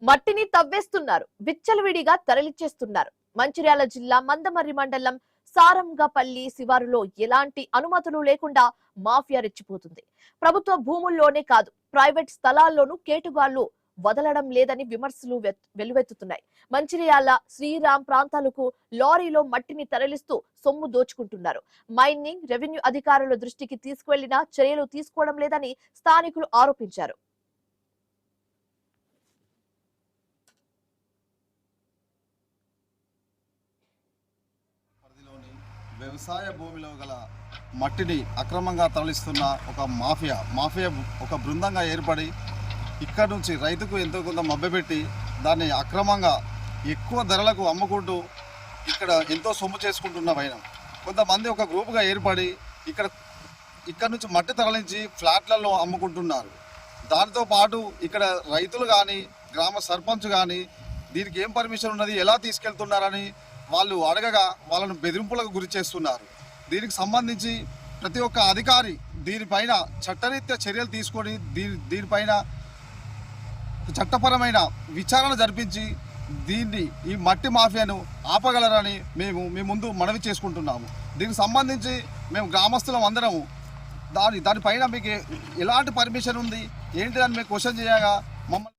మట్టిని తవ్వేస్తున్నారు, విచ్చలవిడిగా తరలించేస్తున్నారు. మంచిర్యాల జిల్లా మందమర్రి మండలం సారంగపల్లి శివారులో ఎలాంటి అనుమతులు లేకుండా మాఫియా రెచ్చిపోతుంది. ప్రభుత్వ భూముల్లోనే కాదు, ప్రైవేట్ స్థలాల్లోనూ కేటుగాళ్లు వదలడం లేదని విమర్శలు వెల్లువెత్తుతున్నాయి. మంచిర్యాల శ్రీరామ్ ప్రాంతాలకు లారీలో మట్టిని తరలిస్తూ సొమ్ము దోచుకుంటున్నారు. మైనింగ్ రెవెన్యూ అధికారుల దృష్టికి తీసుకువెళ్లినా చర్యలు తీసుకోవడం లేదని స్థానికులు ఆరోపించారు. వ్యవసాయ భూమిలో గల మట్టిని అక్రమంగా తరలిస్తున్న ఒక మాఫియా ఒక బృందంగా ఏర్పడి ఇక్కడ నుంచి రైతుకు ఎంతో కొంత మభ్యపెట్టి దాన్ని అక్రమంగా ఎక్కువ ధరలకు అమ్ముకుంటూ ఇక్కడ ఎంతో సొమ్ము చేసుకుంటున్న వైనం. కొంతమంది ఒక గ్రూపుగా ఏర్పడి ఇక్కడ నుంచి మట్టి తరలించి ఫ్లాట్లలో అమ్ముకుంటున్నారు. దానితో పాటు ఇక్కడ రైతులు కానీ గ్రామ సర్పంచ్ కానీ దీనికి ఏం పర్మిషన్ ఉన్నది, ఎలా తీసుకెళ్తున్నారని వాళ్ళు అడగగా వాళ్ళను బెదిరింపులకు గురి చేస్తున్నారు. దీనికి సంబంధించి ప్రతి ఒక్క అధికారి దీనిపైన చట్టరీత్యా చర్యలు తీసుకొని దీనిపైన చట్టపరమైన విచారణ జరిపించి ఈ మట్టి మాఫియాను ఆపగలరని మేము మీ ముందు మనవి చేసుకుంటున్నాము. దీనికి సంబంధించి మేము గ్రామస్తులం అందరము దానిపైన మీకు ఎలాంటి పర్మిషన్ ఉంది ఏంటి అని మేము క్వశ్చన్ చేయగా మమ్మల్ని